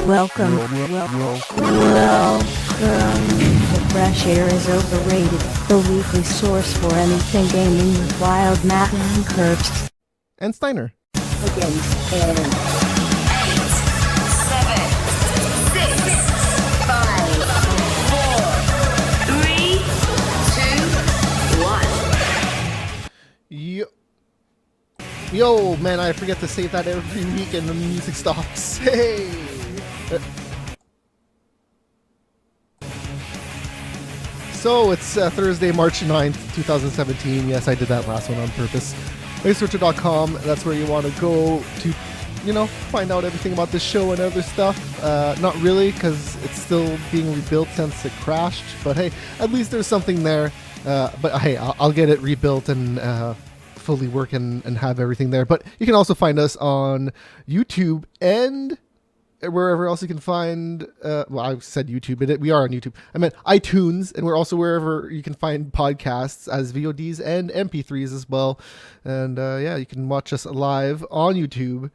Welcome to Fresh Air is Overrated, the weekly source for anything gaming with Wild Matt and Curbs. And Steiner. Against Aaron. 8, 7, 6, 5, 4, 3, 2, 1. Yo, man, I forget to say that every week and the music stops. Hey! So it's Thursday, March 9th, 2017. Yes, I did that last one on purpose. MegaScorcher.com, that's where you want to go to, find out everything about this show and other stuff. Not really, because it's still being rebuilt since it crashed. But hey, at least there's something there. But hey, I'll get it rebuilt and fully work and have everything there. But you can also find us on YouTube and wherever else you can find, well, I said YouTube, but we are on YouTube. I meant iTunes, and we're also wherever you can find podcasts as VODs and MP3s as well. And yeah, you can watch us live on YouTube.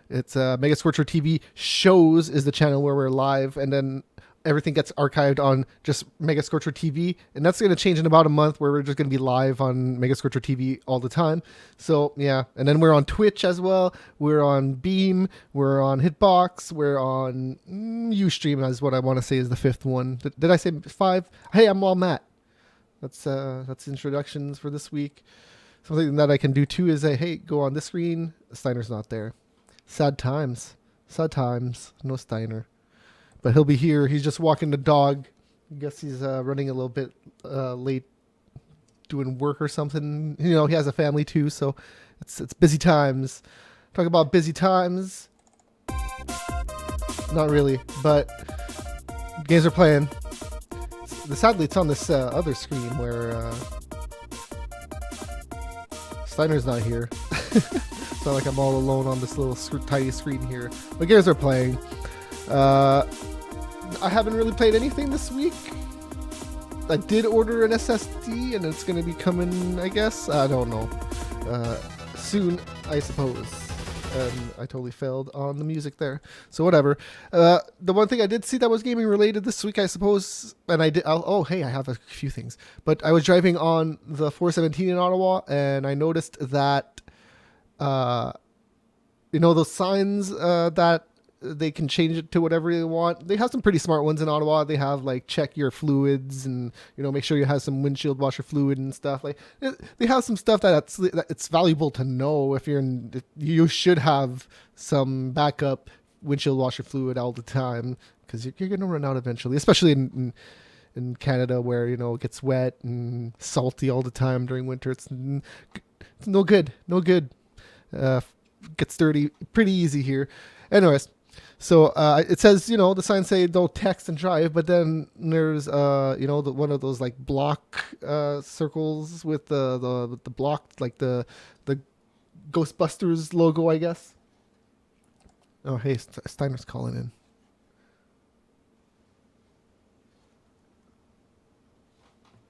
It's Mega Scorcher TV Shows is the channel where we're live, and then everything gets archived on just Mega Scorcher TV, and that's going to change in about a month where we're just going to be live on Mega Scorcher TV all the time. So yeah, and then we're on Twitch as well. We're on Beam. We're on Hitbox. We're on Ustream, is what I want to say is the fifth one. Did I say 5? Hey, I'm all Matt. That's introductions for this week. Something that I can do too is hey, go on this screen. Steiner's not there. Sad times. No Steiner. But he'll be here. He's just walking the dog. I guess he's running a little bit late doing work or something. He has a family too, so it's busy times. Talk about busy times. Not really, but games are playing. Sadly, it's on this other screen where Steiner's not here. It's not like I'm all alone on this little tiny screen here. But games are playing. I haven't really played anything this week. I did order an SSD and it's going to be coming, I guess. I don't know. Soon, I suppose. And I totally failed on the music there. So whatever. The one thing I did see that was gaming related this week, I suppose, and I did. Hey, I have a few things. But I was driving on the 417 in Ottawa, and I noticed that, those signs that they can change it to whatever they want. They have some pretty smart ones in Ottawa. They have like check your fluids and make sure you have some windshield washer fluid and stuff. Like they have some stuff that it's valuable to know if you should have some backup windshield washer fluid all the time because you're gonna run out eventually, especially in Canada where it gets wet and salty all the time during winter. It's no good. Gets dirty pretty easy here. Anyways. So it says, the signs say don't text and drive, but then there's, one of those like block circles with the blocked, like the Ghostbusters logo, I guess. Oh, hey, Steiner's calling in.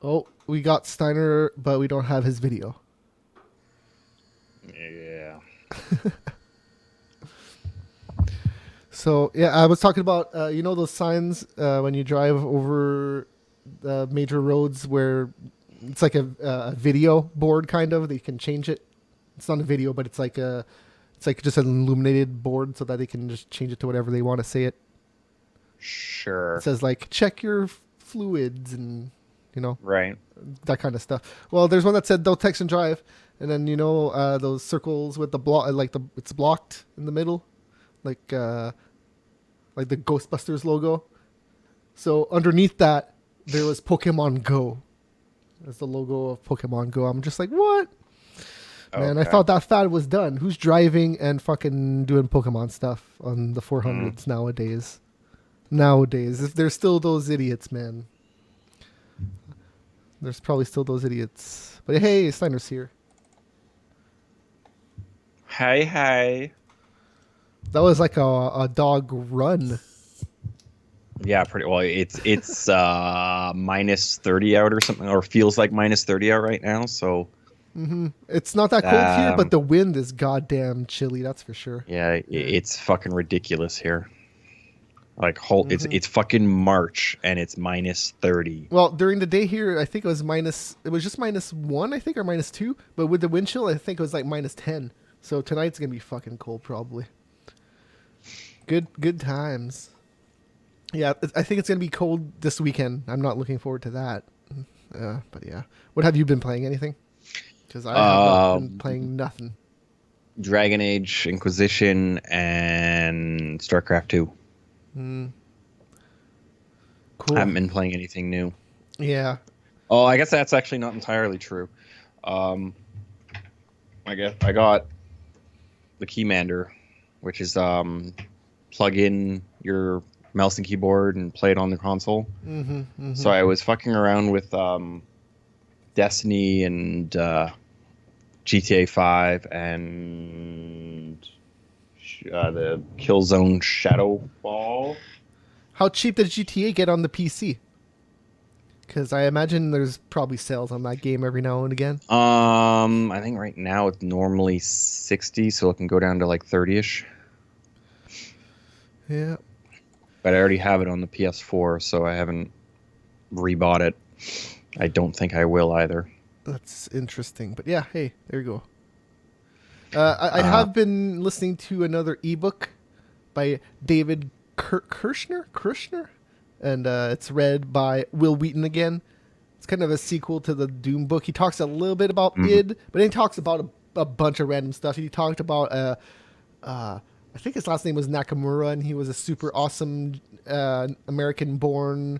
Oh, we got Steiner, but we don't have his video. Yeah. So, yeah, I was talking about, those signs when you drive over the major roads where it's like a video board kind of. They can change it. It's not a video, but it's like just an illuminated board so that they can just change it to whatever they want to say it. Sure. It says like, check your fluids and, right, that kind of stuff. Well, there's one that said don't text and drive. And then, those circles with the block, it's blocked in the middle. Like the Ghostbusters logo. So underneath that, there was Pokemon Go. That's the logo of Pokemon Go. I'm just like, what? Okay. Man, I thought that fad was done. Who's driving and fucking doing Pokemon stuff on the 400s nowadays? If there's still those idiots, man. There's probably still those idiots. But hey, Steiner's here. Hey. That was like a dog run. Yeah, pretty well. It's minus 30 out or something, or feels like minus 30 out right now. So it's not that cold here, but the wind is goddamn chilly. That's for sure. Yeah, it's fucking ridiculous here. Like, it's fucking March and it's minus 30. Well, during the day here, I think it was minus. It was just -1, I think, or -2. But with the wind chill, I think it was like -10. So tonight's gonna be fucking cold, probably. Good times. Yeah, I think it's gonna be cold this weekend. I'm not looking forward to that. But yeah, what have you been playing? Anything? Because I have not been playing nothing. Dragon Age Inquisition and StarCraft 2. Cool. I haven't been playing anything new. Yeah. Oh, I guess that's actually not entirely true. I got the Keymander, which is plug in your mouse and keyboard and play it on the console. So I was fucking around with Destiny and GTA 5 and the Killzone Shadowfall. How cheap did GTA get on the PC? Because I imagine there's probably sales on that game every now and again. I think right now it's normally 60, so it can go down to like 30ish. Yeah. But I already have it on the PS4, so I haven't rebought it. I don't think I will either. That's interesting. But yeah, hey, there you go. I have been listening to another ebook by David Kirshner, and it's read by Will Wheaton again. It's kind of a sequel to the Doom book. He talks a little bit about id, but then he talks about a bunch of random stuff. He talked about I think his last name was Nakamura, and he was a super awesome American-born,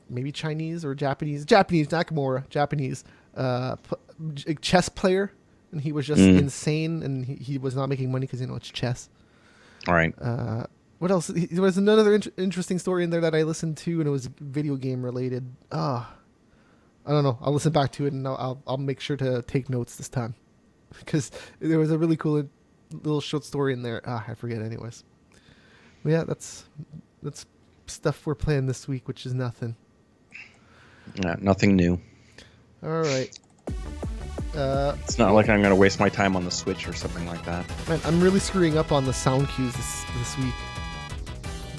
maybe Chinese or Japanese Nakamura, Japanese chess player, and he was just insane, and he was not making money because it's chess. All right. What else? There was another interesting story in there that I listened to, and it was video game related. I don't know. I'll listen back to it, and I'll make sure to take notes this time, because there was a really cool little short story in there. I forget anyways. But yeah, that's stuff we're playing this week, which is nothing. Yeah, nothing new. All right. It's not like I'm going to waste my time on the Switch or something like that. Man, I'm really screwing up on the sound cues this week.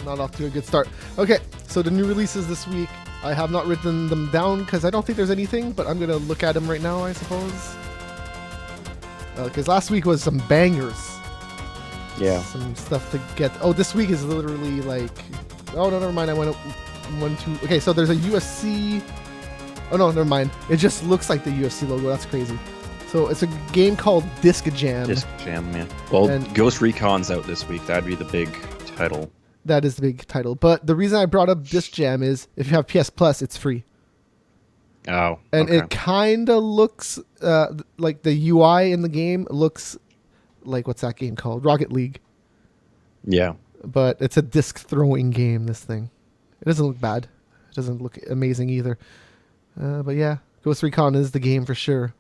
Not off to a good start. Okay, so the new releases this week. I have not written them down because I don't think there's anything, but I'm going to look at them right now, I suppose. Because last week was some bangers. Yeah. Some stuff to get. Oh, this week is literally like... Oh, no, never mind. I went 1, 2... Okay, so there's a UFC... Oh, no, never mind. It just looks like the UFC logo. That's crazy. So it's a game called Disc Jam. Disc Jam, man. Well, and Ghost Recon's out this week. That'd be the big title. That is the big title. But the reason I brought up Disc Jam is if you have PS Plus, it's free. Oh, and okay. It kind of looks like the UI in the game looks like, what's that game called? Rocket League. Yeah. But it's a disc throwing game, this thing. It doesn't look bad. It doesn't look amazing either. But yeah, Ghost Recon is the game for sure.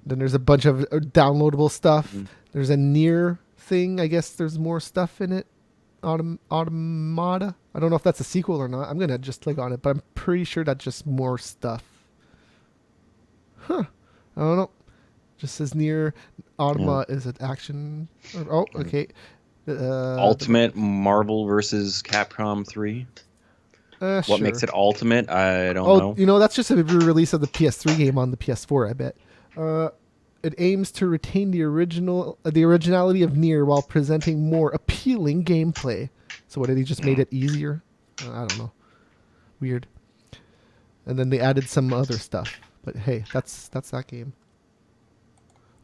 Then there's a bunch of downloadable stuff. There's a Nier thing. I guess there's more stuff in it. Automata. I don't know if that's a sequel or not. I'm going to just click on it, but I'm pretty sure that's just more stuff. Huh. I don't know. Just says Nier Automata is it action. Oh, okay. Ultimate Marvel versus Capcom 3. What sure. makes it Ultimate? I don't know. That's just a re-release of the PS3 game on the PS4, I bet. It aims to retain the originality of Nier while presenting more appealing gameplay. So what, did he just made it easier? I don't know. Weird. And then they added some other stuff. But hey, that's that game.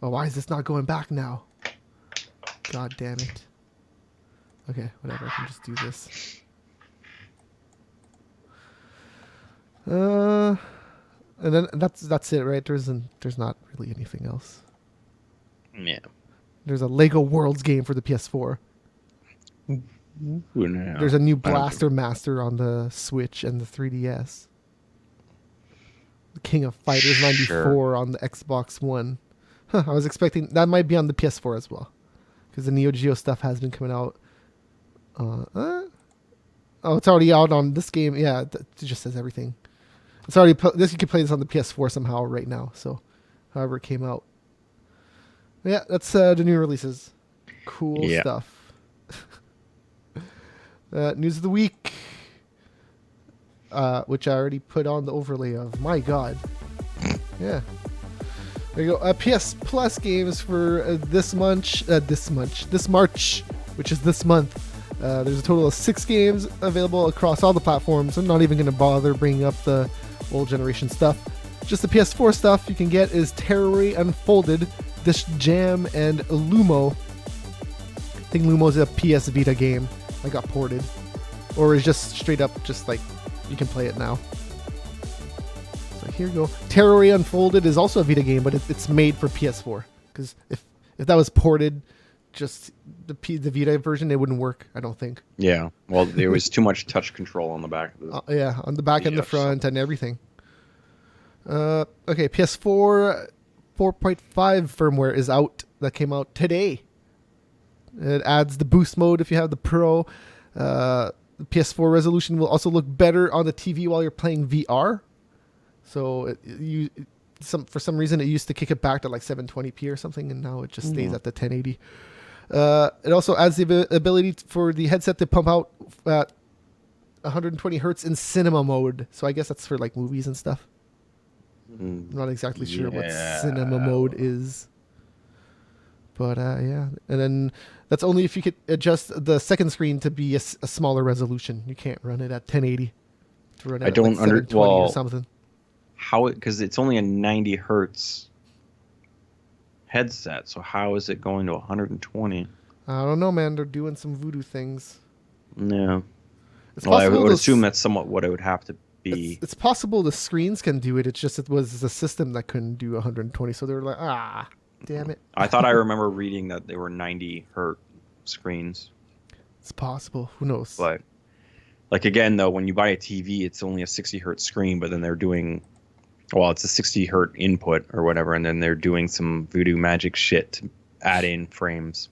Oh, why is this not going back now? God damn it. Okay, whatever. I can just do this. And then that's it, right? There's not really anything else. Yeah. There's a Lego Worlds game for the PS4. No, there's a new Blaster Master on the Switch and the 3DS. The King of Fighters 94 on the Xbox One. Huh, I was expecting that might be on the PS4 as well, because the Neo Geo stuff has been coming out. Oh, it's already out on this game. Yeah, it just says everything. It's already this. You can play this on the PS4 somehow right now. So, however it came out. Yeah, that's the new releases. Cool stuff. News of the week, which I already put on the overlay of. My God. Yeah. There you go. PS Plus games for this March, which is this month. There's a total of 6 games available across all the platforms. I'm not even going to bother bringing up the old generation stuff. Just the PS4 stuff you can get is Terror Unfolded, This Jam, and Lumo. I think Lumo's a PS Vita game that got ported. Or is just straight up just like you can play it now. So here you go. Terror Unfolded is also a Vita game, but it's made for PS4. Because if that was ported, just the Vita version, it wouldn't work, I don't think. Yeah. Well, there was too much touch control on the back of the yeah, on the back and the front and everything. Okay, PS4 4.5 firmware is out. That came out today. It adds the boost mode if you have the Pro. The PS4 resolution will also look better on the TV while you're playing VR. So for some reason it used to kick it back to like 720p or something, and now it just stays at the 1080. It also adds the ability for the headset to pump out at 120 hertz in cinema mode. So I guess that's for like movies and stuff. I'm not exactly sure what cinema mode is. But yeah. And then that's only if you could adjust the second screen to be a smaller resolution. You can't run it at 1080. To run it at like 720 or something. Because it's only a 90 hertz headset, so how is it going to 120? I don't know, man. They're doing some voodoo things. No. Well, I would assume that's somewhat what it would have to be. It's possible the screens can do it. It's just it was the system that couldn't do 120, so they were like, damn it. I thought I remember reading that they were 90 hertz screens. It's possible. Who knows? But, like, again, though, when you buy a TV, it's only a 60 hertz screen, but then they're doing... Well, it's a 60 hertz input or whatever, and then they're doing some voodoo magic shit to add in frames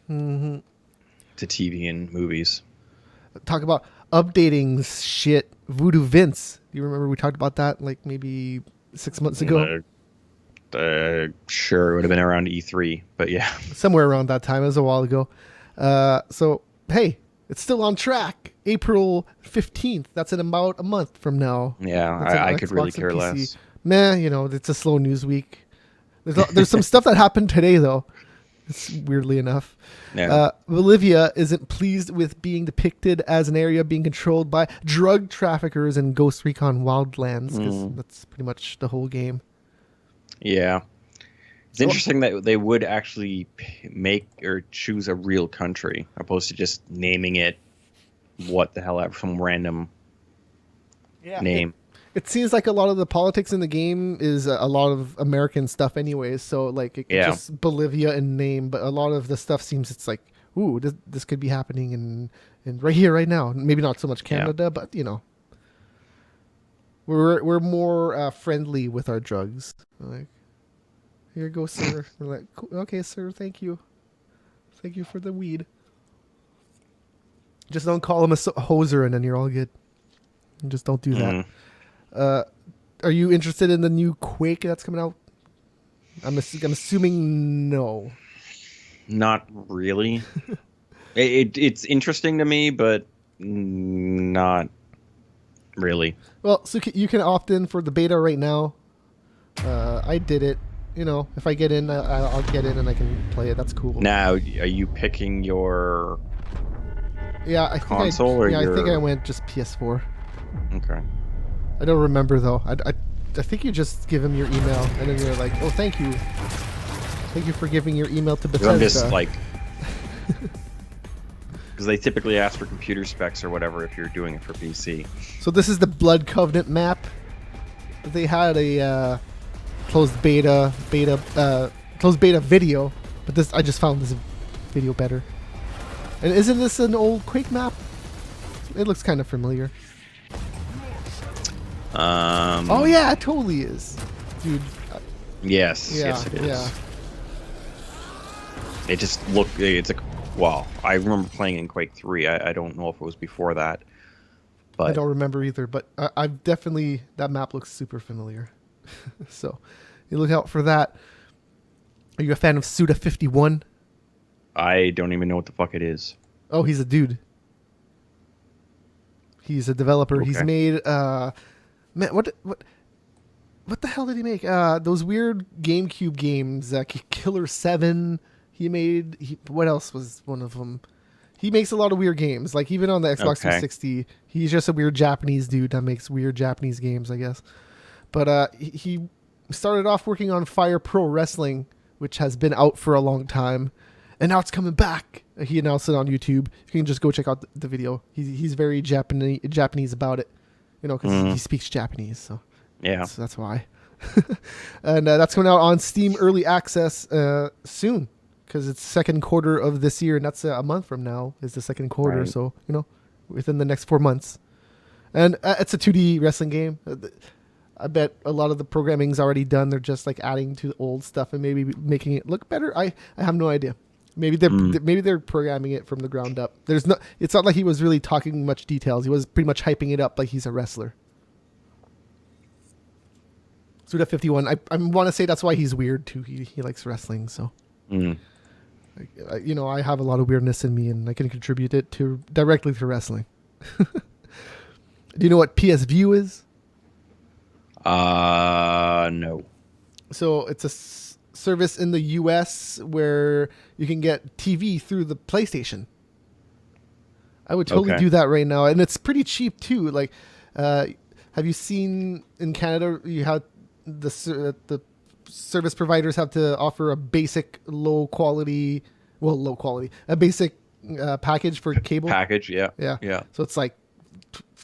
to TV and movies. Talk about updating shit. Voodoo Vince. Do you remember we talked about that like maybe 6 months ago? Sure, it would have been around E3, but yeah. Somewhere around that time. It was a while ago. So, hey, it's still on track. April 15th. That's in about a month from now. Yeah, I could really care less. Meh, it's a slow news week. There's some stuff that happened today, though. It's weirdly enough. Yeah. Bolivia isn't pleased with being depicted as an area being controlled by drug traffickers in Ghost Recon Wildlands, because that's pretty much the whole game. Yeah. It's interesting that they would actually make or choose a real country opposed to just naming it what the hell, some random name. It seems like a lot of the politics in the game is a lot of American stuff anyways. So like it's just Bolivia in name, but a lot of the stuff seems it's like, ooh, this could be happening in right here, right now. Maybe not so much Canada, but we're more friendly with our drugs. Like, here you go, sir. We're like, okay, sir, thank you. Thank you for the weed. Just don't call him a hoser and then you're all good. Just don't do that. Are you interested in the new Quake that's coming out? I'm assuming no. Not really. It's interesting to me, but not really. Well, so you can opt in for the beta right now. I did it. If I get in, I'll get in and I can play it. That's cool. Now, are you picking your console? I think I went just PS4. Okay. I don't remember though. I think you just give him your email and then you're like, oh, thank you for giving your email to Bethesda. I'm just like, because they typically ask for computer specs or whatever if you're doing it for PC. So this is the Blood Covenant map. They had a closed beta video, but this I just found this video better. And isn't this an old Quake map? It looks kind of familiar. Oh yeah, it totally is, dude. Yes, yes it is. Yeah. It just looked. It's like, well, I remember playing in Quake 3. I don't know if it was before that, but I don't remember either. But I've definitely, that map looks super familiar. So you look out for that. Are you a fan of Suda 51? I don't even know what the fuck it is. Oh, he's a dude. He's a developer. Okay. He's made man, what the hell did he make? Those weird GameCube games, Killer 7. What else was one of them? He makes a lot of weird games. Like even on the Xbox 360, he's just a weird Japanese dude that makes weird Japanese games, I guess. But he started off working on FAIOR Pro Wrestling, which has been out for a long time, and now it's coming back. He announced it on YouTube. You can just go check out the video. He's very Japanese about it, because he speaks Japanese. So Yeah. that's why. And that's coming out on Steam Early Access soon, because it's second quarter of this year, and that's a month from now is the second quarter. Right. So within the next 4 months, and it's a 2D wrestling game. I bet a lot of the programming's already done. They're just like adding to the old stuff and maybe making it look better. I have no idea. Maybe they're programming it from the ground up. It's not like he was really talking much details. He was pretty much hyping it up like he's a wrestler. Suda 51. I want to say that's why he's weird too. He likes wrestling, so I have a lot of weirdness in me, and I can contribute it directly to wrestling. Do you know what PS View is? No. So it's a service in the US where you can get TV through the PlayStation. I would totally do that right now, and it's pretty cheap too. Like, have you seen in Canada you have the service providers have to offer a basic low quality, a basic package for cable Package, yeah. Yeah. So it's like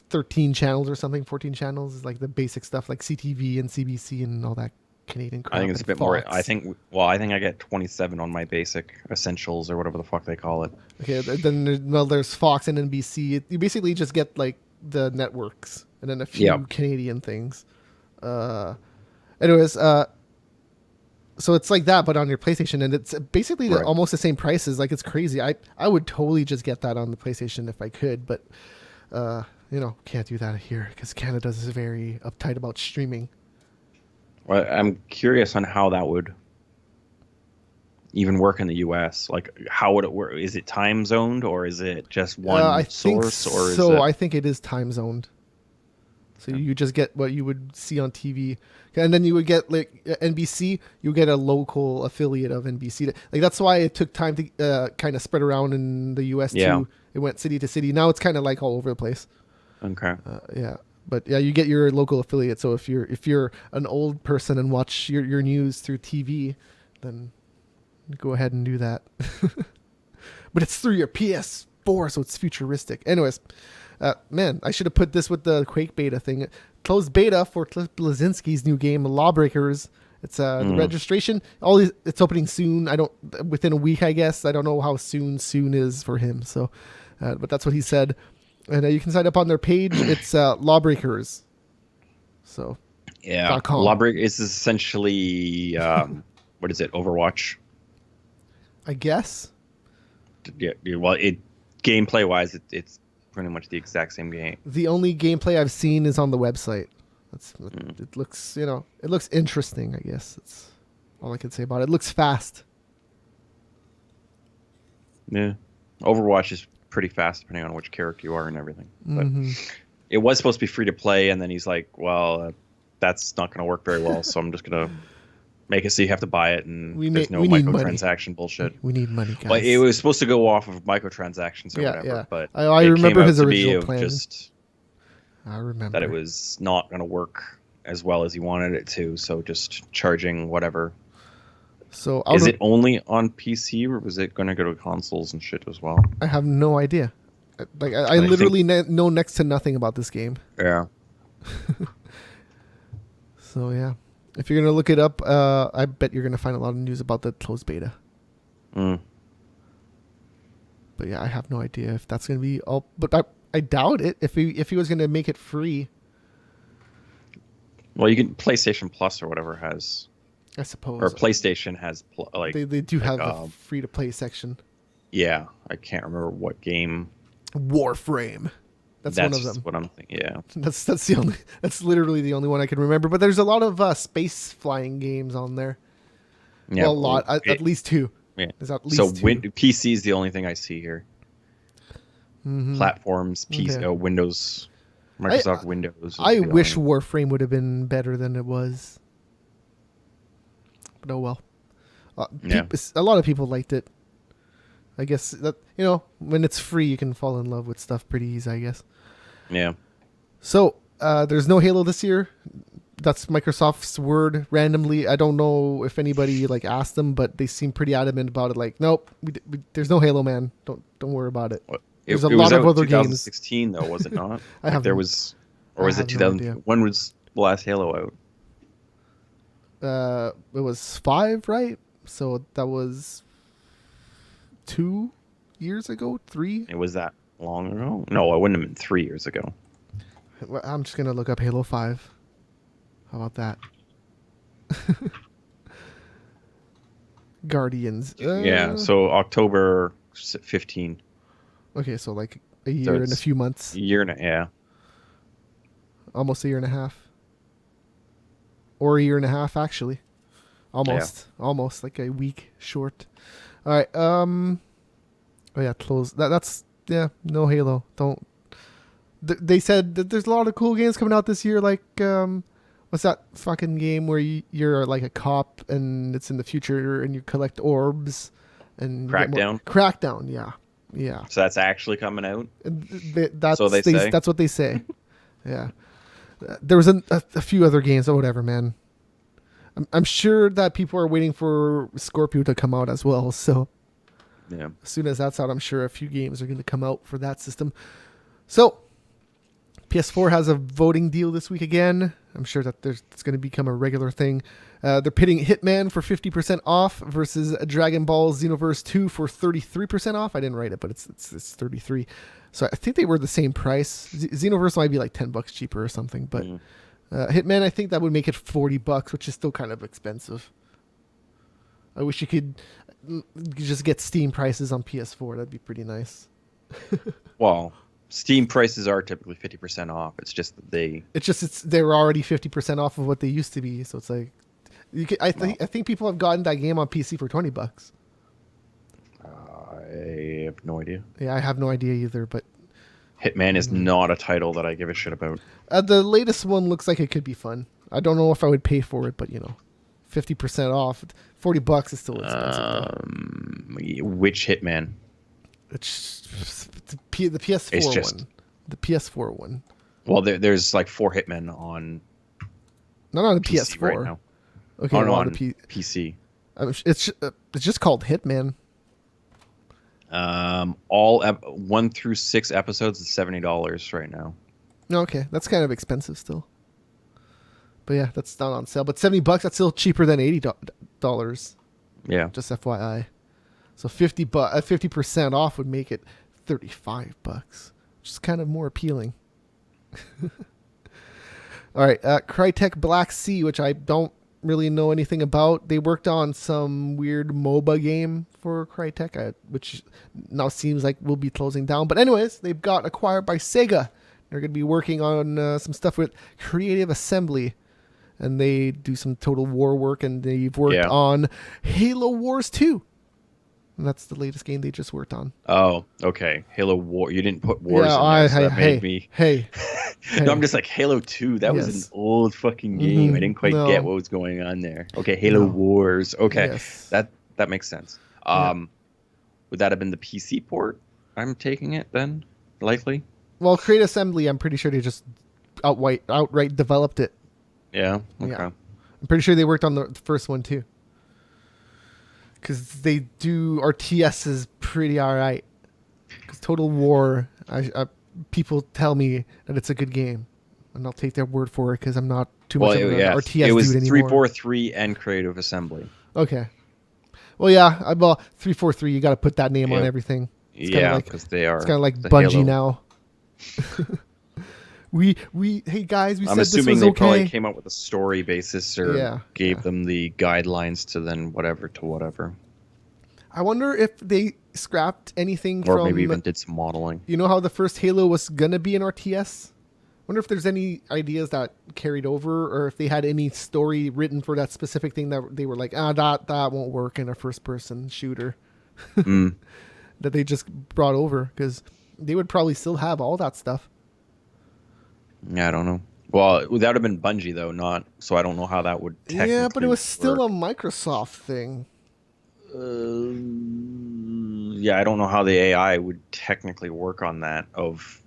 13 channels or something, 14 channels is like the basic stuff like CTV and CBC and all that Canadian crap. I think it's a bit more. I think I get 27 on my basic essentials or whatever the fuck they call it. Okay, then there's Fox and NBC. You basically just get like the networks and then a few Canadian things. Anyways, so it's like that, but on your PlayStation, and it's basically almost the same prices. Like, it's crazy. I would totally just get that on the PlayStation if I could, but can't do that here because Canada is very uptight about streaming. Well, I'm curious on how that would even work in the U.S. Like, how would it work? Is it time zoned, or is it just one source? Or is I think it is time zoned. So you just get what you would see on TV, and then you would get like NBC. You get a local affiliate of NBC. Like, that's why it took time to kind of spread around in the U.S. too. It went city to city. Now it's kind of like all over the place. Okay. But you get your local affiliate. So if you're an old person and watch your news through TV, then go ahead and do that. But it's through your PS4, so it's futuristic. Anyways, man, I should have put this with the Quake beta thing. Closed beta for Blazinski's new game, Lawbreakers. It's the registration. It's opening soon. Within a week, I guess. I don't know how soon is for him. So, but that's what he said. And you can sign up on their page. It's Lawbreakers. So, Lawbreakers is essentially what is it? Overwatch. I guess. Yeah. Well, gameplay wise, it's pretty much the exact same game. The only gameplay I've seen is on the website. It looks, it looks interesting. I guess that's all I can say about it. It looks fast. Yeah, Overwatch is pretty fast depending on which character you are and everything. But it was supposed to be free to play, and then he's like, "Well, that's not going to work very well, so I'm just going to make it so you have to buy it, and there's no microtransaction bullshit." We need money, guys. Well, it was supposed to go off of microtransactions or whatever, but I remember his original plan. I remember that it was not going to work as well as he wanted it to, so just charging whatever. So is it only on PC, or was it going to go to consoles and shit as well? I have no idea. Like, I literally know next to nothing about this game. Yeah. So yeah, if you're gonna look it up, I bet you're gonna find a lot of news about the closed beta. But yeah, I have no idea if that's gonna be all. But I doubt it. If he was gonna make it free. Well, you can PlayStation Plus or whatever has. I suppose. Or PlayStation has they do have a free to play section. Yeah, I can't remember what game. Warframe. That's one of them. What I'm thinking. Yeah. That's literally the only one I can remember. But there's a lot of space flying games on there. Yeah, well, a lot. At least two. Yeah. There's at least two. PC is the only thing I see here. Platforms, PC, Windows Microsoft Windows. was I the wish only- Warframe would have been better than it was. But oh well. Yeah. A lot of people liked it. I guess that, when it's free, you can fall in love with stuff pretty easy, I guess. Yeah. So, there's no Halo this year. That's Microsoft's word randomly. I don't know if anybody asked them, but they seem pretty adamant about it. Like, nope, there's no Halo, man. Don't worry about it. There's a It was lot of out other games. 2016 though, was it not? I have there no- was, or was I it have no 2000? idea. When was the last Halo out? It was 5, right? So that was 2 years ago, 3. It was that long ago? No, it wouldn't have been 3 years ago. Well, I'm just gonna look up Halo 5. How about that? Guardians. Yeah. So October 15. Okay, so a So year and a it's few months, yeah. almost a year and a half, or a year and a half actually, almost like a week short. All right. Oh yeah, close. That's no Halo. Don't. They said that there's a lot of cool games coming out this year. What's that fucking game where you're like a cop and it's in the future and you collect orbs and you get Crackdown? Crackdown, yeah. So that's actually coming out. That's So they say? That's what they say. Yeah. There was a few other games or whatever, man. I'm sure that people are waiting for Scorpio to come out as well. So Yeah. as soon as that's out, I'm sure a few games are going to come out for that system. So PS4 has a voting deal this week again. I'm sure that it's going to become a regular thing. They're pitting Hitman for 50% off versus Dragon Ball Xenoverse 2 for 33% off. I didn't write it, but it's 33. So I think they were the same price. Xenoverse might be like $10 cheaper or something, but Hitman, I think that would make it $40, which is still kind of expensive. I wish you could just get Steam prices on PS4. That'd be pretty nice. Well, Steam prices are typically 50% off. It's just that they're already 50% off of what they used to be. So it's like, I think people have gotten that game on PC for $20. I have no idea. Yeah, I have no idea either. But Hitman is not a title that I give a shit about. the latest one looks like it could be fun. I don't know if I would pay for it, but 50% off, $40 is still expensive. Which Hitman? It's the PS4 It's just- one. The PS4 one. Well, there's like 4 Hitmen on Not on the PC PS4. right now. Okay, Oh, no, well, on the PC. it's just called Hitman. All 1 through 6 episodes is $70 right now. Okay, that's kind of expensive still. But yeah, that's not on sale. But $70, that's still cheaper than $80. Yeah. Just FYI. So 50% off would make it $35, which is kind of more appealing. All right, Crytek Black Sea, which I don't really know anything about. They worked on some weird MOBA game for Crytek, which now seems like will be closing down. But anyways, they've got acquired by Sega. They're going to be working on some stuff with Creative Assembly. And they do some Total War work, and they've worked on Halo Wars 2. And that's the latest game they just worked on. Oh, okay. Halo War. You didn't put Wars in there, so that made me... Hey. No, I'm just like, Halo 2, that was an old fucking game. I didn't quite get what was going on there. Okay, Halo Wars. Okay, yes. that makes sense. Would that have been the PC port? I'm taking it then, likely. Well, Creative Assembly, I'm pretty sure they just outright developed it. Yeah, okay. Yeah. I'm pretty sure they worked on the first one too. Because they do RTSs pretty alright. Because Total War, people tell me that it's a good game. And I'll take their word for it because I'm not too much of an RTS dude anymore. It was 343 and Creative Assembly. Okay. Well, yeah, 343, you got to put that name on everything. It's because they are. It's kind of like the Bungie Halo. now. Hey guys, we I'm said this assuming was they okay. probably came up with a story basis or gave Yeah. them the guidelines to then whatever to whatever. I wonder if they scrapped anything Or from... maybe even did some modeling. You know how the first Halo was going to be an RTS? Wonder if there's any ideas that carried over, or if they had any story written for that specific thing that they were like, that won't work in a first-person shooter. That they just brought over, because they would probably still have all that stuff. Yeah, I don't know. Well, that would have been Bungie though, not so. I don't know how that would Yeah, but it technically was still a work. Microsoft thing. Yeah, I don't know how the AI would technically work on that of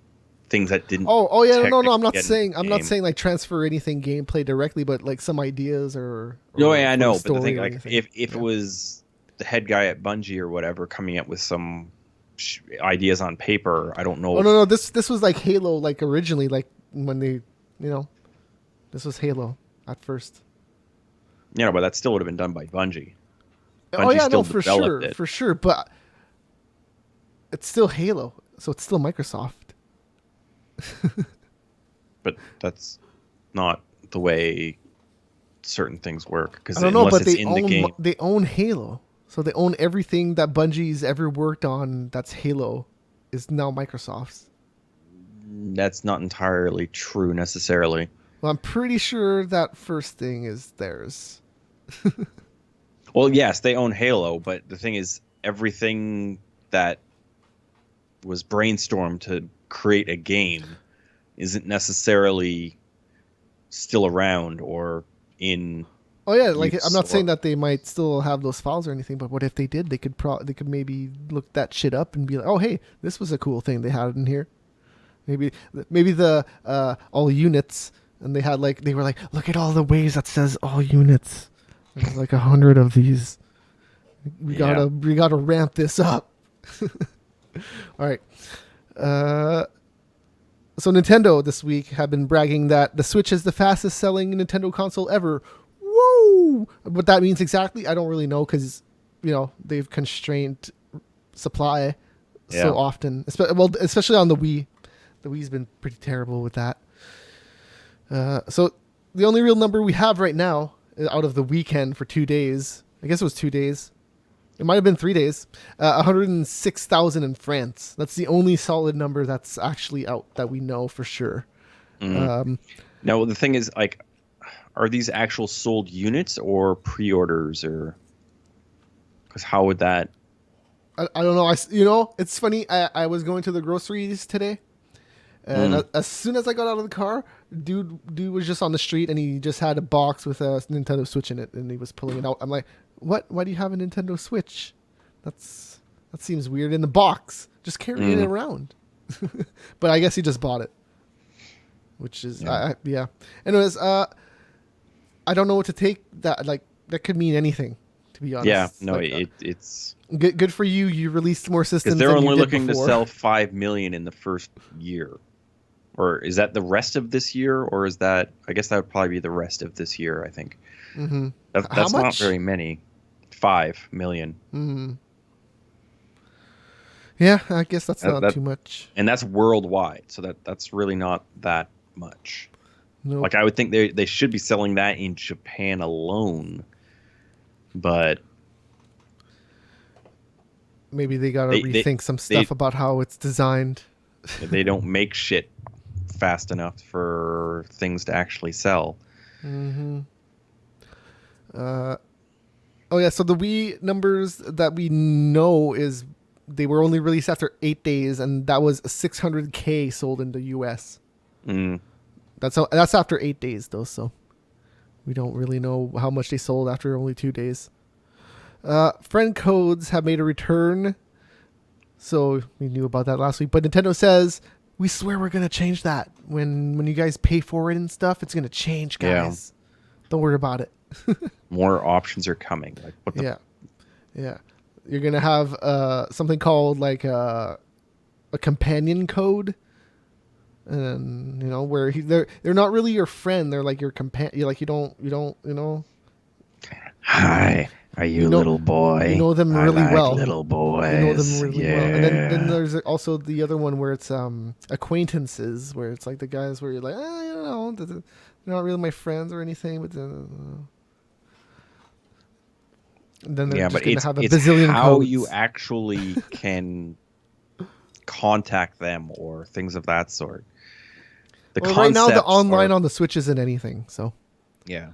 things that didn't Oh yeah, no, technically get into I'm the not game. saying like transfer anything gameplay directly, but like some ideas No, or yeah, I for a know, but the story thing, or like, anything. if it Yeah. was the head guy at Bungie or whatever coming up with some ideas on paper, I don't know Oh no, if this was like Halo, like originally, like when they, you know, this was Halo at first. but that still would have been done by Bungie. Oh Bungie yeah, no, still developed it, for sure, but it's still Halo, so it's still Microsoft. but that's not the way certain things work I because don't know, unless but it's in the game. they own Halo, so they own everything that Bungie's ever worked on. That's Halo, is now Microsoft's. That's not entirely true necessarily. Well, I'm pretty sure that first thing is theirs. Well, yes, they own Halo, but the thing is, everything that was brainstormed to create a game isn't necessarily still around or in Oh yeah, like I'm use not saying or that they might still have those files or anything, but what if they did? They could maybe look that shit up and be like, oh hey, this was a cool thing they had in here. Maybe the all units, and they were like, look at all the ways that says all units. There's like 100 of these. yeah. We gotta ramp this up. All right. Uh, so Nintendo this week have been bragging that the Switch is the fastest selling Nintendo console ever. Woo! What that means exactly, I don't really know because, they've constrained supply Yeah. so often. Especially on the Wii. The Wii's been pretty terrible with that. So the only real number we have right now out of the weekend for 2 days, I guess it was 2 days. It might have been 3 days. 106,000 in France. That's the only solid number that's actually out that we know for sure. Mm. Now the thing is, like, are these actual sold units or pre-orders, or because how would that? I don't know. It's funny. I was going to the groceries today, and Mm. as soon as I got out of the car, dude was just on the street, and he just had a box with a Nintendo Switch in it, and he was pulling it out. I'm like, what? Why do you have a Nintendo Switch? That seems weird in the box. Just carry it around. But I guess he just bought it, which is Yeah. yeah. Anyways, I don't know what to take that like. That could mean anything, to be honest. Yeah, no, Like, it's good for you. You released more because systems they're than only you did looking before. to sell 5 million in the first year. Or is that the rest of this year, or is that? I guess that would probably be the rest of this year. I think Mm-hmm. How that's not much? very many. 5 million, Mm-hmm. Yeah, I guess that's that, not that too much. and that's worldwide. So that's really not that much. No, Like I would think they should be selling that in Japan alone, but maybe they gotta they they rethink some they, stuff about how it's designed. they don't make shit fast enough for things to actually sell. Mm-hmm. Oh yeah, so the Wii numbers that we know is they were only released after 8 days, and that was 600K sold in the U.S. Mm. That's after 8 days though, so we don't really know how much they sold after only 2 days. Friend codes have made a return, so we knew about that last week. But Nintendo says we swear we're gonna change that when you guys pay for it and stuff. It's gonna change, guys. Don't worry about it. More options are coming. Like what the? Yeah. You're gonna have something called like a companion code, and where they're not really your friend. They're like your companion. Like you don't. Hi, are you, You know- little boy? you know them I really like well. little boys. You know them really yeah. well. And then there's also the other one where it's acquaintances, where it's like the guys where you're like, they're not really my friends or anything, but then they're Yeah, just but gonna it's have a it's bazillion how codes. you actually can contact them or things of that sort. The Well, right now the concepts online are, on the Switch isn't anything, so yeah.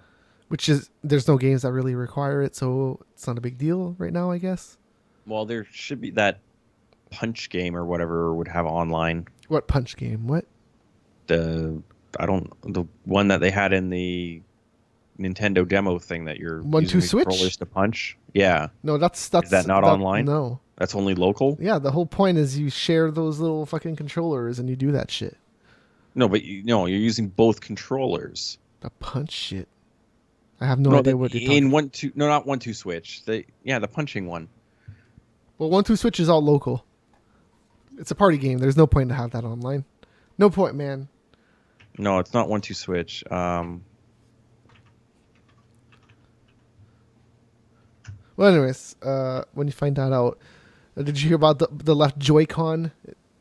there's no games that really require it, so it's not a big deal right now, I guess. Well, there should be that punch game or whatever would have online. What punch game? What? The the one that they had in the Nintendo demo thing that you're 1-2 using switch? controllers to punch. Yeah. No, that's Is that not online? No. That's only local? Yeah, the whole point is you share those little fucking controllers and you do that shit. No, but you're using both controllers. The punch shit. I have no idea what you're talking in 1-2. No, not 1-2 switch. The punching one. Well, 1-2 switch is all local. It's a party game. There's no point to have that online. No point, man. No, it's not 1-2 switch. Well, anyways, when you find that out, did you hear about the left Joy-Con?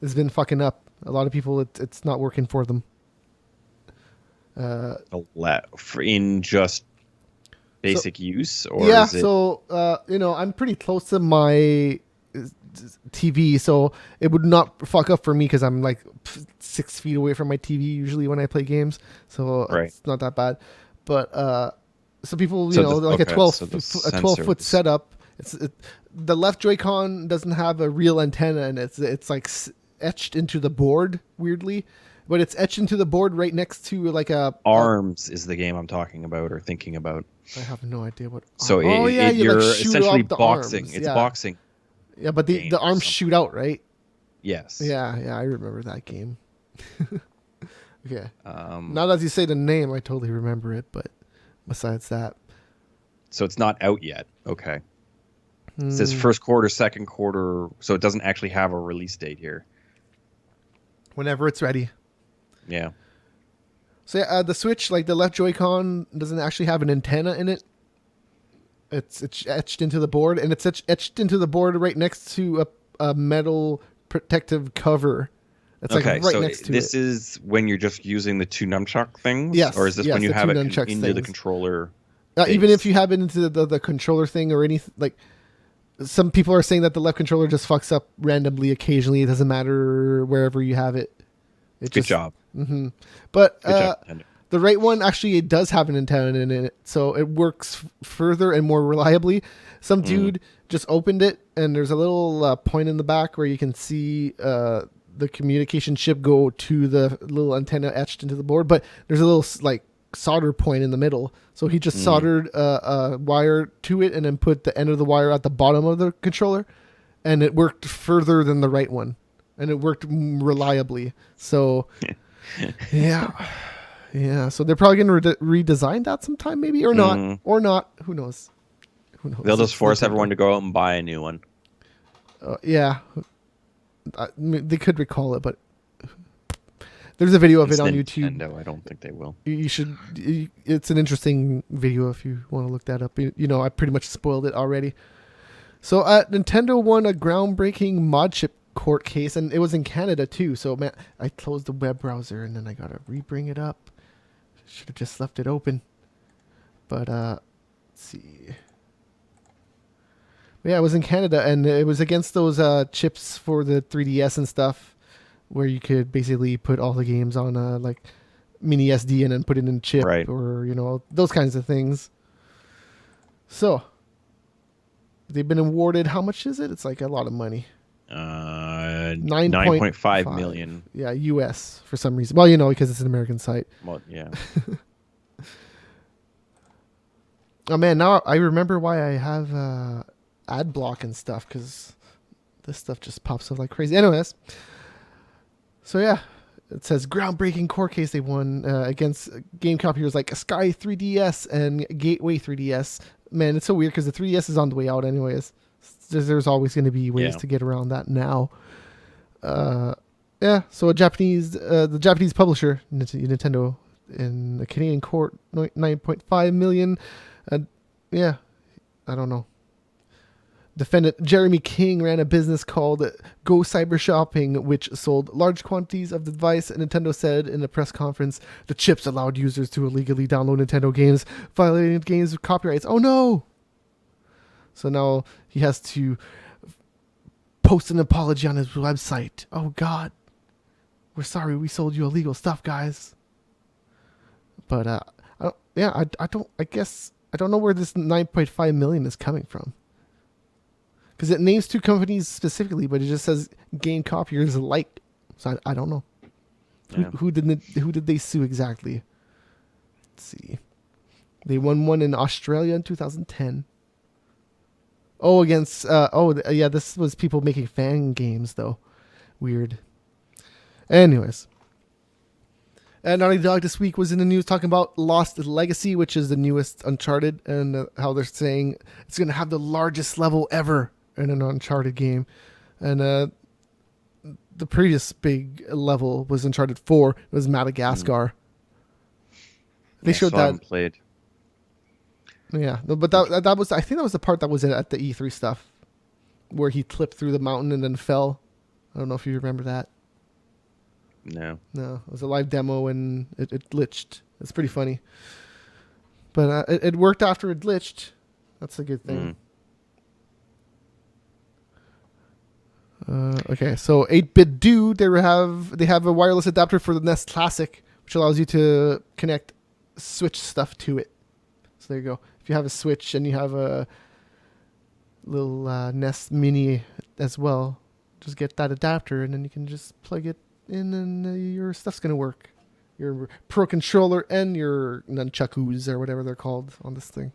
It's been fucking up. A lot of people, it's not working for them. In just basic use, or yeah. is it... So I'm pretty close to my TV, so it would not fuck up for me because I'm like 6 feet away from my TV usually when I play games, so it's not that bad. But so people, a 12-foot setup. The left Joy-Con doesn't have a real antenna, and it's like etched into the board weirdly, but it's etched into the board right next to like a ARMS is the game I'm talking about or thinking about. I have no idea what. So you're essentially boxing. Arms. It's boxing. Yeah, but the arms shoot out, right? Yes. Yeah, I remember that game. Okay. Now that you say the name, I totally remember it. But besides that, so it's not out yet. Okay. It says first quarter, second quarter, so it doesn't actually have a release date here. Whenever it's ready. Yeah. So the Switch, like the left Joy-Con, doesn't actually have an antenna in it. It's etched into the board, and it's etched into the board right next to a metal protective cover. It's like right next to it. This is when you're just using the two nunchuck things? Yes. Or is this when you have it into things. the controller? Even if you have it into the controller thing or anything, like some people are saying that the left controller just fucks up randomly occasionally. It doesn't matter wherever you have it. Good job. Mm-hmm. But Good job, Nintendo. The right one, actually, it does have an antenna in it, so it works further and more reliably. Some dude just opened it, and there's a little point in the back where you can see the communication chip go to the little antenna etched into the board, but there's a little like solder point in the middle. So he just soldered a wire to it and then put the end of the wire at the bottom of the controller, and it worked further than the right one, and it worked reliably. So, yeah. Yeah, so they're probably going to redesign that sometime, maybe, or not. Who knows? They'll just force everyone to go out and buy a new one. Yeah, they could recall it, but there's a video of it on YouTube. Nintendo, I don't think they will. You should. It's an interesting video if you want to look that up. I pretty much spoiled it already. So, Nintendo won a groundbreaking mod chip court case, and it was in Canada too. So, man, I closed the web browser and then I gotta re-bring it up. Should have just left it open. But let's see. Yeah, it was in Canada, and it was against those chips for the 3DS and stuff, where you could basically put all the games on like mini SD and then put it in a chip, right, or those kinds of things. So they've been awarded. How much is it? It's like a lot of money. 9.5 million. Yeah, US for some reason. Well, because it's an American site. Well, yeah. Oh man, now I remember why I have ad block and stuff, because this stuff just pops up like crazy. Anyways, so yeah, it says groundbreaking court case they won against game copiers like Sky 3DS and Gateway 3DS. Man, it's so weird because the 3DS is on the way out anyways. There's always going to be ways to get around that now. Yeah, so the Japanese publisher, Nintendo, in the Canadian court, 9.5 million. Yeah, I don't know. Defendant Jeremy King ran a business called Go Cyber Shopping, which sold large quantities of the device. Nintendo said in a press conference, the chips allowed users to illegally download Nintendo games, violating games' copyrights. Oh no! So now he has to post an apology on his website. Oh God, we're sorry we sold you illegal stuff, guys. But I don't know where this 9.5 million is coming from. Because it names two companies specifically, but it just says game copiers like. So I don't know. Yeah. Who did they sue exactly? Let's see. They won one in Australia in 2010. Oh, against yeah, this was people making fan games though. Weird. Anyways. And Naughty Dog this week was in the news talking about Lost Legacy, which is the newest Uncharted, and how they're saying it's going to have the largest level ever in an Uncharted game. And the previous big level was Uncharted 4. It was Madagascar. They showed I that. haven't played. Yeah, but that was, I think that was the part that was at the E3 stuff, where he clipped through the mountain and then fell. I don't know if you remember that. No. No, it was a live demo and it glitched. It's pretty funny. But it worked after it glitched. That's a good thing. Okay, so 8-Bit Do, they have a wireless adapter for the Nest Classic, which allows you to connect Switch stuff to it. So there you go. If you have a Switch and you have a little Nest Mini as well, just get that adapter and then you can just plug it in and your stuff's going to work. Your Pro Controller and your nunchakus or whatever they're called on this thing.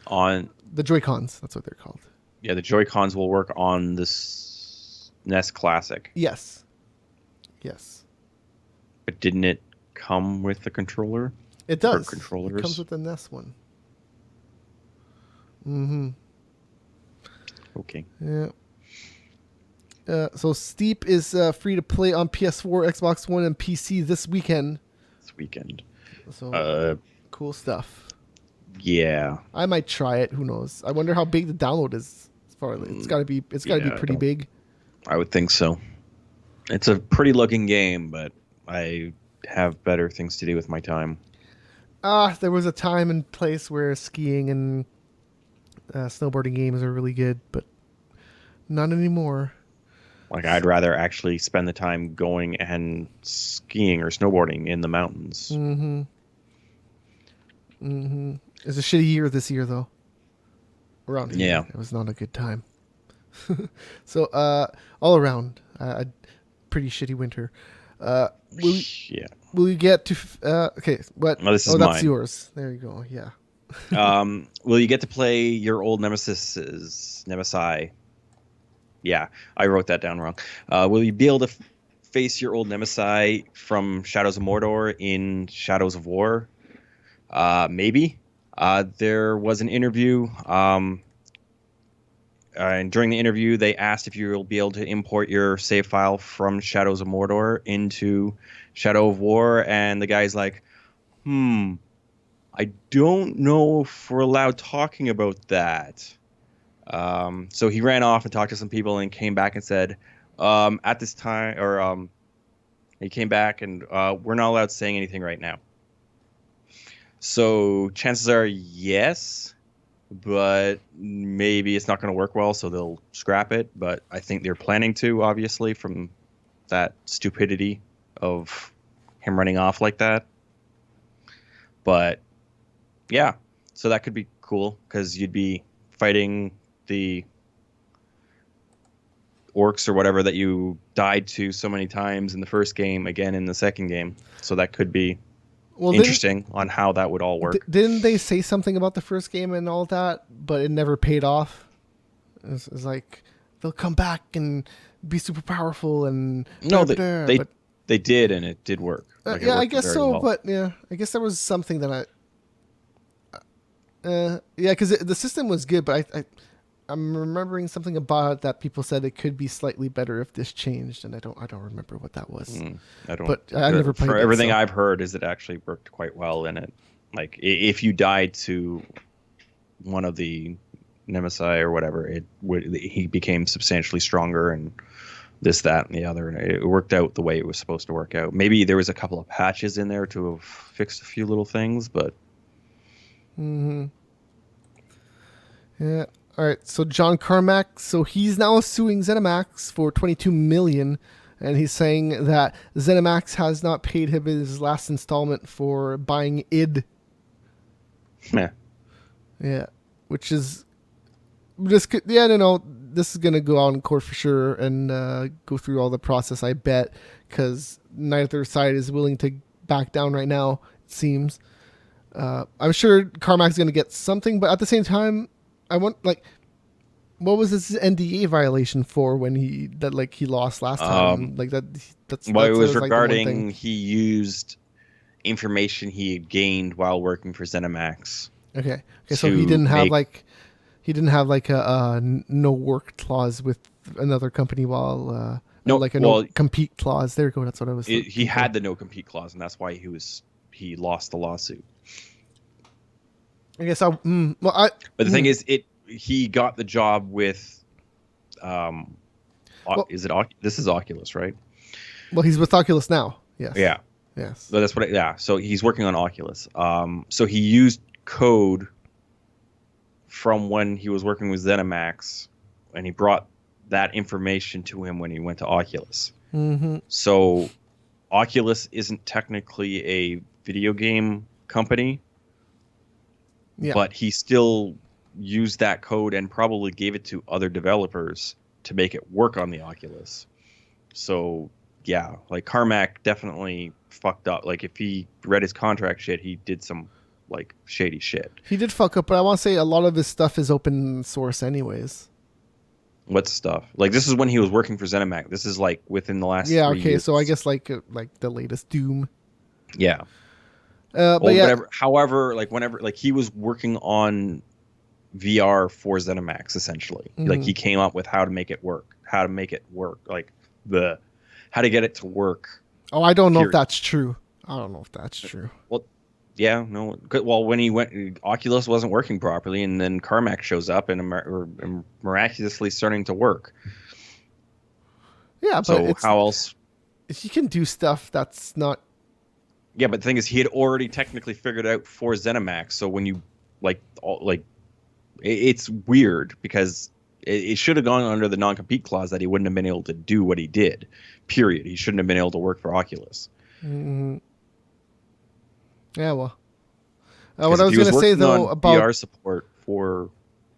On the Joy-Cons, that's what they're called. Yeah, the Joy-Cons will work on this Nest Classic. Yes. But didn't it come with the controller? It does. For controllers? It comes with the Nest one. Mm-hmm. Okay. Yeah. So Steep is free to play on PS4, Xbox One, and PC this weekend. So cool stuff. Yeah. I might try it. Who knows? I wonder how big the download is. As far as it's got to be pretty big. I would think so. It's a pretty looking game, but I have better things to do with my time. There was a time and place where skiing and snowboarding games are really good, but not anymore. Like, I'd rather actually spend the time going and skiing or snowboarding in the mountains. Mm-hmm. It's a shitty year this year, though. Around here, yeah, it was not a good time. So, all around, a pretty shitty winter. Will you get to? Okay, what? Oh, that's mine. Yours. There you go. Yeah. Will you get to play your old Nemesi? Yeah, I wrote that down wrong. Will you be able to face your old Nemesi from Shadows of Mordor in Shadows of War? Maybe. There was an interview, and during the interview, they asked if you'll be able to import your save file from Shadows of Mordor into Shadow of War, and the guy's like, I don't know if we're allowed talking about that. So he ran off and talked to some people and came back and said, at this time, or he came back and we're not allowed saying anything right now. So chances are yes, but maybe it's not going to work well, so they'll scrap it. But I think they're planning to, obviously, from that stupidity of him running off like that. But yeah, so that could be cool because you'd be fighting the orcs or whatever that you died to so many times in the first game again in the second game. So that could be interesting on how that would all work. Didn't they say something about the first game and all that, but it never paid off? It's like they'll come back and be super powerful and no, they did, and it did work. Like yeah, I guess so. Well. But yeah, I guess there was something that yeah, because the system was good, but I'm remembering something about it that people said it could be slightly better if this changed, and I don't remember what that was. I don't. But I never played. For everything I've heard, is it actually worked quite well in it. Like if you died to one of the Nemesi or whatever, he became substantially stronger and this, that, and the other, and it worked out the way it was supposed to work out. Maybe there was a couple of patches in there to have fixed a few little things, but. Yeah. All right. So John Carmack. So he's now suing ZeniMax for $22 million, and he's saying that ZeniMax has not paid him his last installment for buying id. Yeah. Yeah. Which is just, yeah, I don't know. this is gonna go out in court for sure and go through all the process. I bet, because neither side is willing to back down right now. It seems. I'm sure Carmack's gonna get something, but at the same time, I want like, what was this NDA violation for when he lost last time? Like that. That's it was regarding he used information he had gained while working for ZeniMax. Okay. So he didn't have like a no work clause with another company while no compete clause. There you go. That's what I was. He had the no compete clause, and that's why he lost the lawsuit. I guess But the thing is, he got the job with, this is Oculus, right? Well, he's with Oculus now. Yes. Yeah. Yes. So that's what. So he's working on Oculus. So he used code from when he was working with ZeniMax, and he brought that information to him when he went to Oculus. Mm-hmm. So Oculus isn't technically a video game company, but he still used that code and probably gave it to other developers to make it work on the Oculus. So yeah, like Carmack definitely fucked up. Like if he read his contract shit, he did some like shady shit. He did fuck up, but I want to say a lot of his stuff is open source anyways. What stuff? Like this is when he was working for ZeniMax. This is like within the last 3 years. So I guess like the latest Doom. Yeah. But whatever. However, like whenever like he was working on VR for ZeniMax essentially. Mm-hmm. Like he came up with how to make it work, like how to get it to work. Oh, I don't know if that's true. Well, yeah, no. Well, when he went, Oculus wasn't working properly, and then Carmack shows up and miraculously starting to work. Yeah, but so how else? He can do stuff that's not. Yeah, but the thing is, he had already technically figured out for ZeniMax. So when you it's weird because it should have gone under the non-compete clause that he wouldn't have been able to do what he did. Period. He shouldn't have been able to work for Oculus. Mm-hmm. Yeah, well. What I was going to say though about VR support for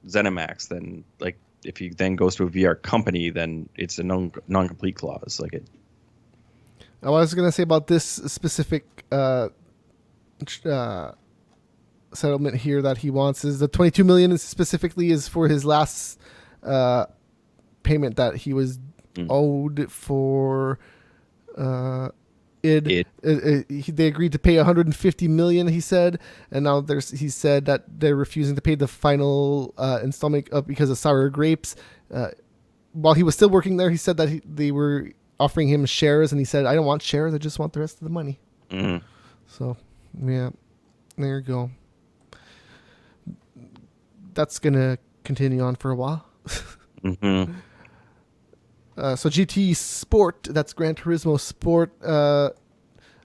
ZeniMax, then like if he then goes to a VR company, then it's a non-complete clause. Like it. What I was going to say about this specific settlement here that he wants is the $22 million specifically is for his last payment that he was owed for they agreed to pay $150 million, he said, and now he said that they're refusing to pay the final installment because of sour grapes. While he was still working there, he said that they were offering him shares, and he said, I don't want shares, I just want the rest of the money. Mm-hmm. So yeah, there you go. That's gonna continue on for a while. Mm-hmm. So GT Sport, that's Gran Turismo Sport. I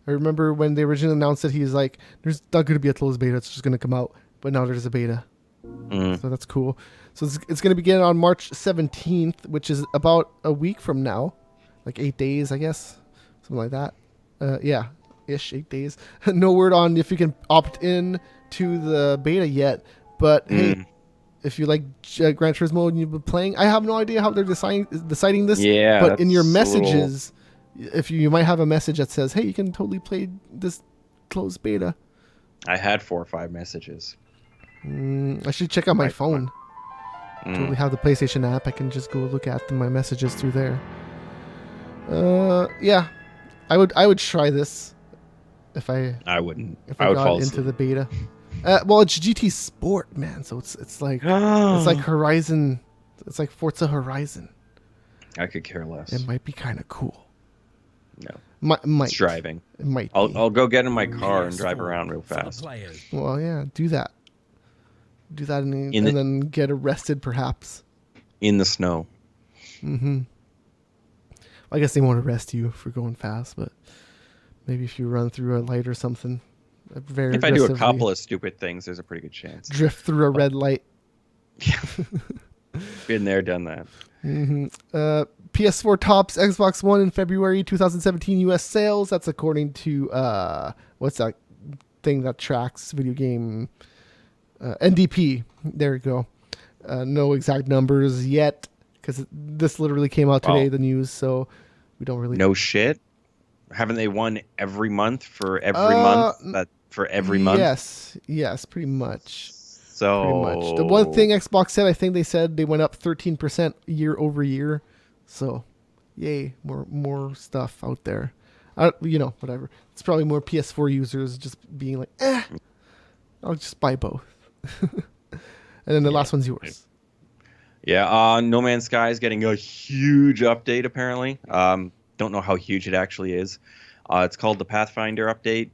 remember when they originally announced it, he was like, there's not going to be a closed beta, it's just going to come out. But now there's a beta. So that's cool. So it's going to begin on March 17th, which is about a week from now. Like 8 days, I guess. Something like that. 8 days. No word on if you can opt in to the beta yet. But hey, if you like Gran Turismo and you've been playing, I have no idea how they're deciding this. Yeah, but in your messages, if you might have a message that says, hey, you can totally play this closed beta. I had 4 or 5 messages. I should check out my phone. Totally have the PlayStation app. I can just go look at my messages through there. Yeah, I would try this if I wouldn't. If I got into the beta. Well, it's GT Sport, man. So it's like Horizon. It's like Forza Horizon. I could care less. It might be kind of cool. No, might. It's driving. It might. I'll go get in my car and drive around real fast. Well, yeah, do that. Do that and then get arrested, perhaps. In the snow. Mm-hmm. I guess they won't arrest you for going fast, but maybe if you run through a light or something. If I do a couple of stupid things, there's a pretty good chance. Drift through a red light. Been there, done that. Mm-hmm. PS4 tops Xbox One in February 2017 U.S. sales. That's according to what's that thing that tracks video game NDP. There you go. No exact numbers yet because this literally came out today, Wow. the news. So we don't really. No shit. Haven't they won every month for every month? Uh, That for every month. yes, pretty much. Pretty much. The one thing So Xbox said, I think they said they went up 13% year over year. So, yay, more stuff out there. Whatever. It's probably more PS4 users just being like, I'll just buy both. And then the yeah. last one's yours. Yeah, No Man's Sky is getting a huge update apparently. Don't know how huge it actually is. It's called the Pathfinder update,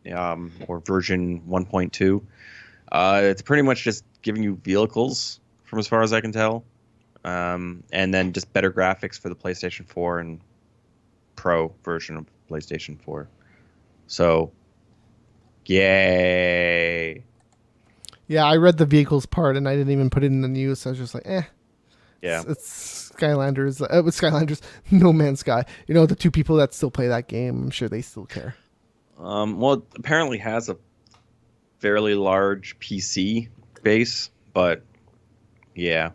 or version 1.2. It's pretty much just giving you vehicles, from as far as I can tell, and then just better graphics for the PlayStation 4 and Pro version of PlayStation 4. So, yay! Yeah, I read the vehicles part and I didn't even put it in the news. So I was just like, Yeah. It's Skylanders. With Skylanders, No Man's Sky. The two people that still play that game, I'm sure they still care. Well, it apparently has a fairly large PC base, but yeah.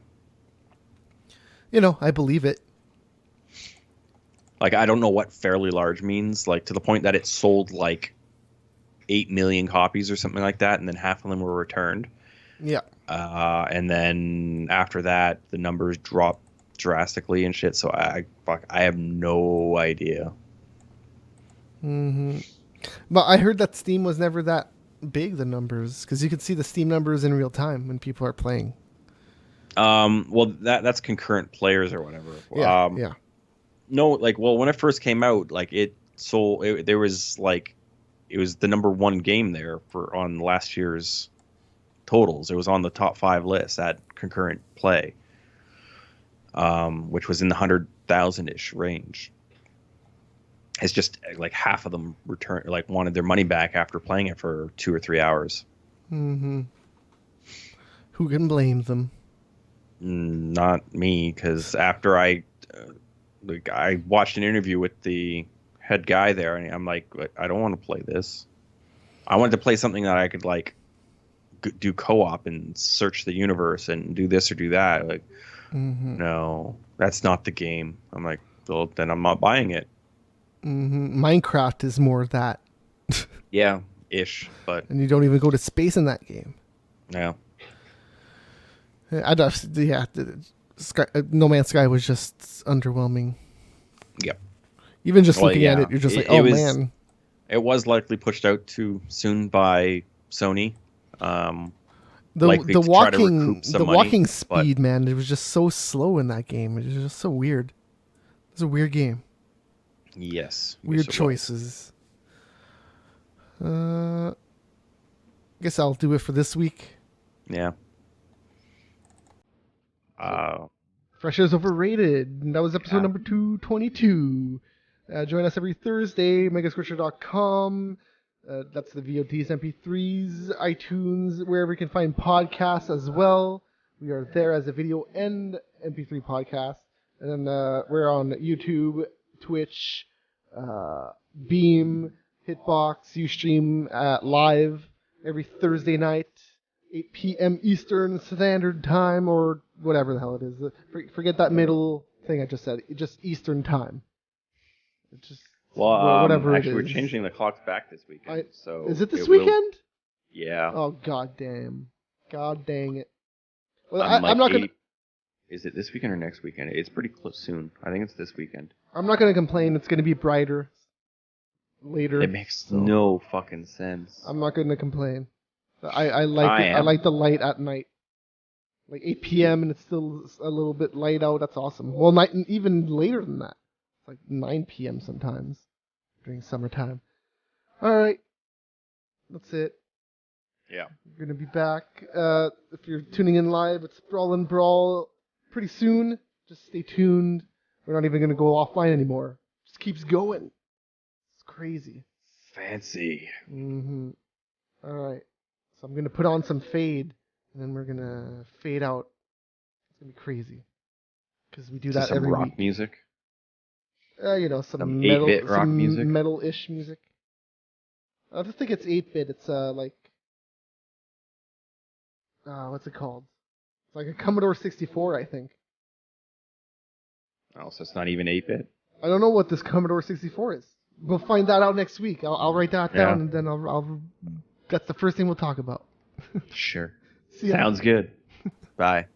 I believe it. Like, I don't know what fairly large means, like to the point that it sold like 8 million copies or something like that, and then half of them were returned. Yeah. And then after that, the numbers dropped drastically and shit. So I have no idea. Mm-hmm. But I heard that Steam was never that big, the numbers, because you could see the Steam numbers in real time when people are playing. Well, that's concurrent players or whatever. Yeah. Yeah. No, like, well, when it first came out, like it was the number one game there on last year's totals. It was on the top 5 list at concurrent play, which was in the 100,000-ish range. It's just like half of them wanted their money back after playing it for 2 or 3 hours. Mm-hmm. Who can blame them? Not me, because after I watched an interview with the head guy there, and I'm like, I don't want to play this. I wanted to play something that I could like do co-op and search the universe and do this or do that. Like, no, that's not the game. I'm like, well, then I'm not buying it. Mm-hmm. Minecraft is more that. Yeah, ish, but And you don't even go to space in that game. yeah. No Man's Sky was just underwhelming. Yep. Even just Well, looking at yeah. it, you're just like, It was- man. It was likely pushed out too soon by Sony. The likely to try to recoup some money, walking but- speed, man, it was just so slow in that game. It was just so weird. It was a weird game. Yes. Weird yes, it was. choices. Guess I'll do it for this week. Yeah. Fresh is overrated. And that was episode number 222. Join us every Thursday, megascripture.com. That's the VODs, MP3s, iTunes, wherever you can find podcasts as well. We are there as a video and MP3 podcast. And then we're on YouTube, Twitch, Beam, Hitbox, Ustream live every Thursday night, 8 p.m. Eastern Standard Time, or whatever the hell it is. Forget that middle thing I just said. Just Eastern Time. It's just whatever actually, it we're is. changing the clocks back this weekend. So Is it this will- weekend? Yeah. Oh, god damn. God dang it. Well, Unlike I'm not gonna. 8 Is it this weekend or next weekend? It's pretty close soon. I think it's this weekend. I'm not gonna complain. It's gonna be brighter later. It makes so no fucking sense. I'm not gonna complain. I like it. I am. like the light at night. Like 8 p.m. and it's still a little bit light out. That's awesome. Well, night even later than that. It's like 9 p.m. sometimes during summertime. All right, that's it. Yeah. We're gonna be back. If you're tuning in live, it's Brawl and Brawl pretty soon. Just stay tuned. We're not even gonna go offline anymore. Just keeps going. It's crazy. Fancy. Mm-hmm. All right. So I'm gonna put on some fade, and then we're gonna fade out. It's gonna be crazy because we do that Some every rock week. music. Some 8-bit metal, rock some music? metal-ish music. I don't think it's 8-bit. It's like what's it called? It's like a Commodore 64, I think. Oh, so it's not even 8-bit. I don't know what this Commodore 64 is. We'll find that out next week. I'll write that down, and then I'll. That's the first thing we'll talk about. Sure. See ya. Sounds good. Bye.